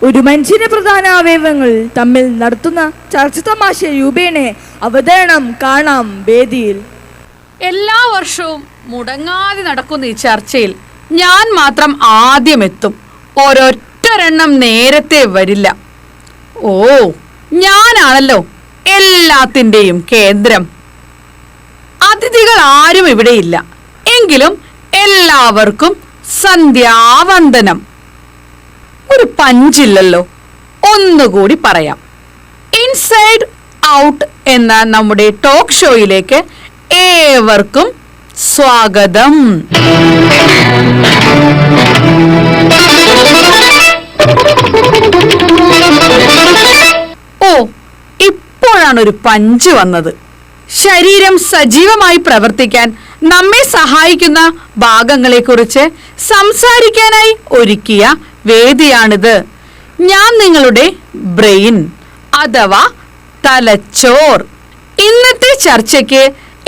ഒരു മനുഷ്യന്റെ പ്രധാന അവയവങ്ങൾ തമ്മിൽ നടത്തുന്ന ചർച്ച തമാശ രൂപേണ അവതരണം കാണാം വേദിയിൽ. എല്ലാ വർഷവും മുടങ്ങാതെ നടക്കുന്ന ഈ ചർച്ചയിൽ ഞാൻ മാത്രം ആദ്യം എത്തും. ഒരൊറ്റൊരെണ്ണം നേരത്തെ വരില്ല. ഓ, ഞാനാണല്ലോ എല്ലാത്തിൻ്റെയും കേന്ദ്രം. അതിഥികൾ ആരും ഇവിടെയില്ല. എങ്കിലും എല്ലാവർക്കും സന്ധ്യാവന്ദനം. ഒരു പഞ്ചില്ലല്ലോ, ഒന്നുകൂടി പറയാം. ഇൻസൈഡ് ഔട്ട് എന്ന നമ്മുടെ ടോക്ക് ഷോയിലേക്ക് ഏവർക്കും സ്വാഗതം. ഓ, ഇപ്പോഴാണ് ഒരു പഞ്ച് വന്നത്. ശരീരം സജീവമായി പ്രവർത്തിക്കാൻ നമ്മെ സഹായിക്കുന്ന ഭാഗങ്ങളെക്കുറിച്ച് സംസാരിക്കാനായി ഒരുക്കിയ വേദിയാണിത്. ഞാൻ നിങ്ങളുടെ ബ്രെയിൻ അഥവാ തലച്ചോർ. ഇന്നത്തെ ചർച്ചയ്ക്ക്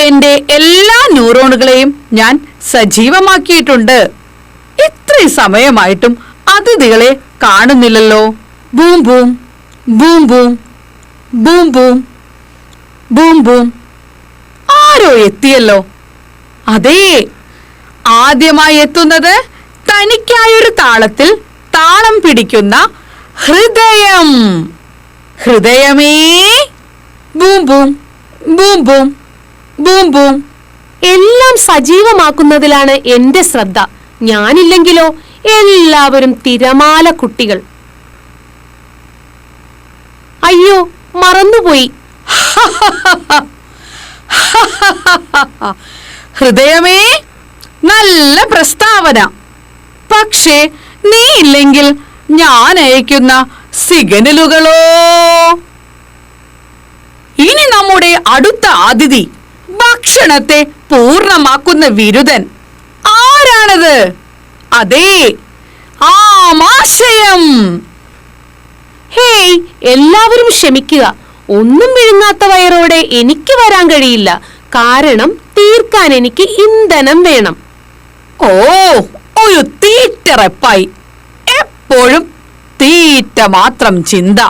എൻ്റെ എല്ലാ ന്യൂറോണുകളെയും ഞാൻ സജീവമാക്കിയിട്ടുണ്ട്. ഇത്രയും സമയമായിട്ടും അതിഥികളെ കാണുന്നില്ലല്ലോ. ബൂം ബൂം ബൂം ബൂം ബൂം ബൂം ബൂം ബൂം. ആരോ എത്തിയല്ലോ. അതേ, ആദ്യമായി എത്തുന്നത് തനിക്കായൊരു താളത്തിൽ താളം പിടിക്കുന്ന ഹൃദയം. ഹൃദയമേ, ബൂം ബൂം ബൂം ബൂം ബൂം ബൂം. എല്ലാം സജീവമാക്കുന്നതിലാണ് എന്റെ ശ്രദ്ധ. ഞാനില്ലെങ്കിലോ എല്ലാവരും തിരമാല കുട്ടികൾ. അയ്യോ, മറന്നുപോയി. ഹൃദയമേ, നല്ല പ്രസ്താവന. പക്ഷേ നീ ഇല്ലെങ്കിൽ ഞാൻ അയക്കുന്ന സിഗ്നലുകളോ? ഇനി നമ്മുടെ അടുത്ത അതിഥി, ഭക്ഷണത്തെ പൂർണ്ണമാക്കുന്ന വിരുദൻ. ആരാണത്? അതേ, ആമാശയം. ഹേയ്, എല്ലാവരും ക്ഷമിക്കുക. ഒന്നും വിഴുങ്ങാത്ത വയറോടെ എനിക്ക് വരാൻ കഴിയില്ല. കാരണം തീർക്കാൻ എനിക്ക് ഇന്ധനം വേണം. ഓ, ഒരു തീറ്ററപ്പായി. എപ്പോഴും തീറ്റ മാത്രം ചിന്ത.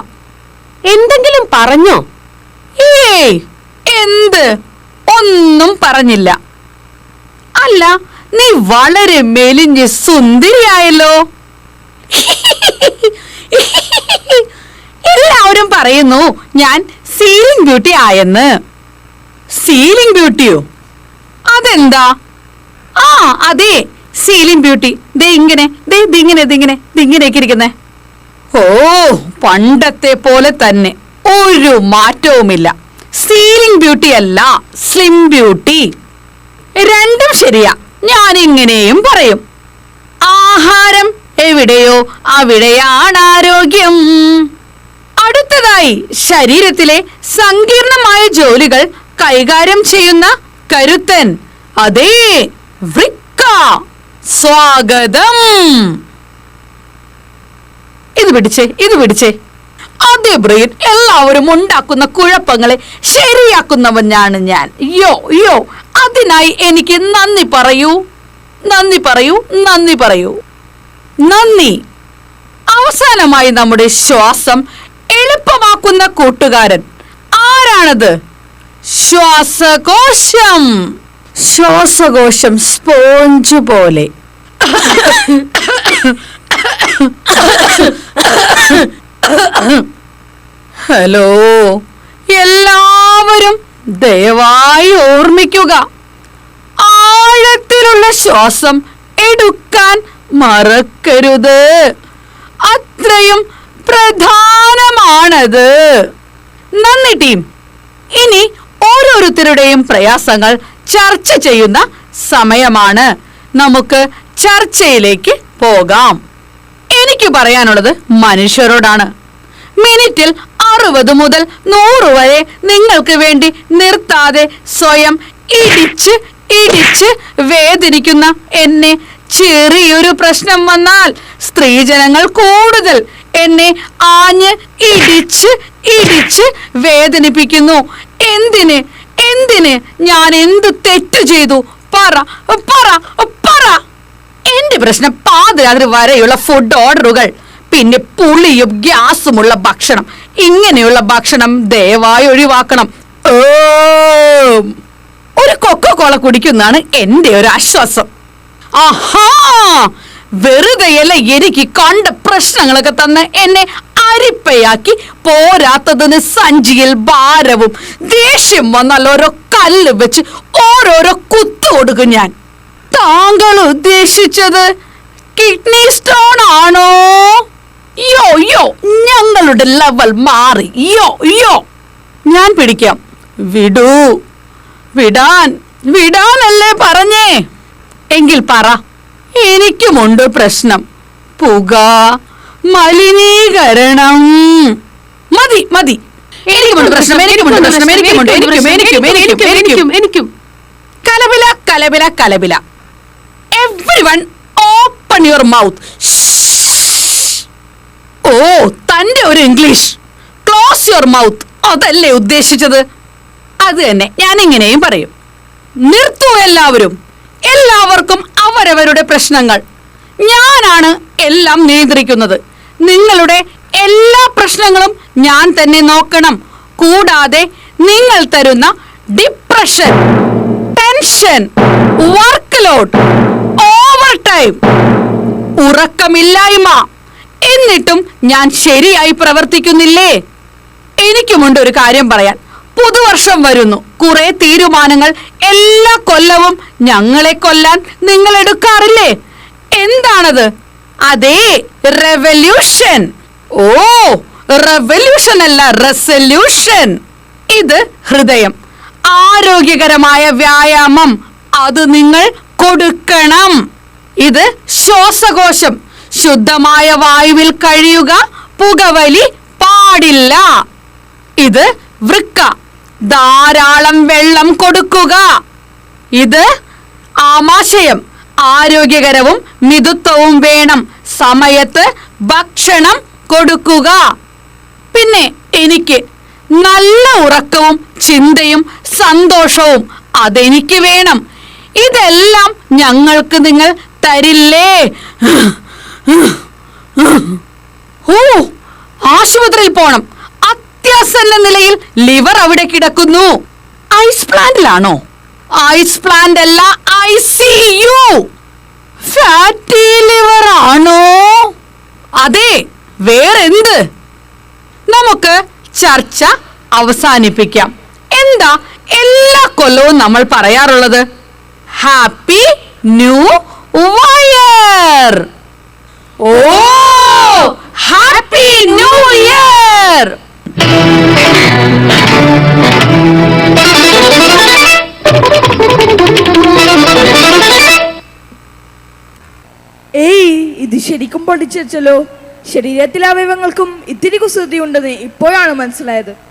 എന്തെങ്കിലും പറഞ്ഞോ? ഏയ്, എന്ത്? ഒന്നും പറഞ്ഞില്ല. അല്ല, നീ വളരെ മെലിഞ്ഞ് സുന്ദരിയായല്ലോ. എല്ലാവരും പറയുന്നു ഞാൻ സീലിംഗ് ബ്യൂട്ടി ആയെന്ന്. സീലിംഗ് ബ്യൂട്ടിയോ? അതെന്താ? ആ, അതെ, സീലിംഗ് ബ്യൂട്ടി. ദേ ഇങ്ങനെ, ഇങ്ങനെയൊക്കെ ഇരിക്കുന്നേ. ഓ, പണ്ടത്തെ പോലെ തന്നെ, ഒരു മാറ്റവുമില്ല. സീലിംഗ് ബ്യൂട്ടി അല്ല, സ്ലിം ബ്യൂട്ടി. രണ്ടും ശരിയാ. ഞാൻ ഇങ്ങനെയും പറയും. ആഹാരം എവിടെയോ അവിടെയാണ് ആരോഗ്യം. അടുത്തതായി ശരീരത്തിലെ സങ്കീർണമായ ജോലികൾ കൈകാര്യം ചെയ്യുന്ന കരുത്തൻ. അതേ, വൃക്ക. സ്വാഗതം. ഇത് പിടിച്ചേ. അതേ ബ്രെയിൻ, എല്ലാവരും ഉണ്ടാക്കുന്ന കുഴപ്പങ്ങളെ ശരിയാക്കുന്നവനാണ് ഞാൻ. യോ, അതിനായി എനിക്ക് നന്ദി പറയൂ. നന്ദി. അവസാനമായി നമ്മുടെ ശ്വാസം എളുപ്പമാക്കുന്ന കൂട്ടുകാരൻ ആരാണത്? ശ്വാസകോശം സ്പോഞ്ച് പോലെ. ഹലോ, എല്ലാവരും ദയവായി ഓർമ്മിക്കുക, ആഴത്തിലുള്ള ശ്വാസം എടുക്കാൻ മറക്കരുത്. അത്രയും പ്രധാനമാണത്. നന്ദി ടീം. ഇനി ഓരോരുത്തരുടെയും പ്രയാസങ്ങൾ ചർച്ച ചെയ്യുന്ന സമയമാണ്. നമുക്ക് ചർച്ചയിലേക്ക് പോകാം. എനിക്ക് പറയാനുള്ളത് മനുഷ്യരോടാണ്. മിനിറ്റിൽ 60 മുതൽ 100 വരെ നിങ്ങൾക്ക് വേണ്ടി നിർത്താതെ സ്വയം ഇടിച്ച് വേദനിക്കുന്ന എന്നെ ചെറിയൊരു പ്രശ്നം വന്നാൽ സ്ത്രീജനങ്ങൾ കൂടുതൽ എന്നെ ആഞ്ഞ് ഇടിച്ച് വേദനിപ്പിക്കുന്നു. എന്തിന് ഞാൻ എന്ത് തെറ്റ് ചെയ്തു? പറ. എന്റെ പ്രശ്നം പാതിരാത്രി വരെയുള്ള ഫുഡ് ഓർഡറുകൾ, പിന്നെ പുളിയും ഗ്യാസുമുള്ള ഭക്ഷണം, ഇങ്ങനെയുള്ള ഭക്ഷണം ദയവായി ഒഴിവാക്കണം. ഒരു കൊക്കോകോള കുടിക്കുന്നതാണ് എന്റെ ഒരു ആശ്വാസം. ആഹാ, വെറുതെയല്ല എനിക്ക് കണ്ട പ്രശ്നങ്ങളൊക്കെ തന്ന് എന്നെ അരിപ്പയാക്കി, പോരാത്തതിന് സഞ്ചിയിൽ ഭാരവും. ദേഷ്യം വന്നാൽ ഓരോ കല്ല് വെച്ച് ഓരോരോ കുത്തു കൊടുക്കും ഞാൻ. താങ്കൾ ഉദ്ദേശിച്ചത് കിഡ്നി സ്റ്റോൺ ആണോ? യോ യോ, ഞങ്ങളുടെ ലെവൽ മാറി. യോ യോ, ഞാൻ പിടിക്കാം. വിടൂ. വിടാനല്ലേ പറഞ്ഞേ? എങ്കിൽ പറ. എനിക്കുമുണ്ട് പ്രശ്നം. പുക, മലിനീകരണം. മതി. എനിക്കുമുണ്ട് പ്രശ്നം. എനിക്കും. കലപില. Everyone open your mouth. ഓ, തന്റെ ഒരു ഇംഗ്ലീഷ്. ക്ലോസ് യുവർ മൗത്ത് അതല്ലേ ഉദ്ദേശിച്ചത്? അത് തന്നെ ഞാൻ ഇങ്ങനെയും പറയും. നിർത്തൂ എല്ലാവരും. എല്ലാവർക്കും അവരവരുടെ പ്രശ്നങ്ങൾ. ഞാനാണ് എല്ലാം നിയന്ത്രിക്കുന്നത്. നിങ്ങളുടെ എല്ലാ പ്രശ്നങ്ങളും ഞാൻ തന്നെ നോക്കണം. കൂടാതെ നിങ്ങൾ തരുന്ന depression, tension, workload, overtime, ഉറക്കമില്ലായ്മ, എന്നിട്ടും ഞാൻ ശരിയായി പ്രവർത്തിക്കുന്നില്ലേ? എനിക്കുമുണ്ട് ഒരു കാര്യം പറയാൻ. പുതുവർഷം വരുന്നു. കുറെ തീരുമാനങ്ങൾ എല്ലാ കൊല്ലവും ഞങ്ങളെ കൊല്ലാൻ നിങ്ങൾ എടുക്കാറില്ലേ? എന്താണത്? അതേ, റെവല്യൂഷൻ. ഓ, റെവല്യൂഷൻ അല്ല, റെസല്യൂഷൻ. ഇത് ഹൃദയം. ആരോഗ്യകരമായ വ്യായാമം, അത് നിങ്ങൾ കൊടുക്കണം. ഇത് ശ്വാസകോശം. ശുദ്ധമായ വായുവിൽ കഴിയുക, പുകവലി പാടില്ല. ഇത് വൃക്ക. ധാരാളം വെള്ളം കൊടുക്കുക. ഇത് ആമാശയം. ആരോഗ്യകരവും മിതത്വവും വേണം. സമയത്ത് ഭക്ഷണം കൊടുക്കുക. പിന്നെ എനിക്ക് നല്ല ഉറക്കവും ചിന്തയും സന്തോഷവും അതെനിക്ക് വേണം. ഇതെല്ലാം ഞങ്ങൾക്ക് നിങ്ങൾ തരില്ലേ? ഓ, ആശുപത്രിയിൽ പോണം. അത്യാസന്ന നിലയിൽ ലിവർ അവിടെ കിടക്കുന്നു. ഐസ് പ്ലാന്റിലാണോ? ഐസ് പ്ലാന്റ് അല്ല, ICU. ഫാറ്റി ലിവർ ആണോ? അതെ, വേറെന്ത്? നമുക്ക് ചർച്ച അവസാനിപ്പിക്കാം. എന്താ എല്ലാ കൊല്ലവും നമ്മൾ പറയാറുള്ളത്? Happy new year. ഓ, ഹാപ്പി ന്യൂ ഇയർ. ഏയ്, ഇത് ശരിക്കും പഠിച്ചല്ലോ. ശരീരത്തിലെ അവയവങ്ങൾക്കും ഇത്തിരി കുസൃതി ഉണ്ടെന്ന് ഇപ്പോഴാണ് മനസ്സിലായത്.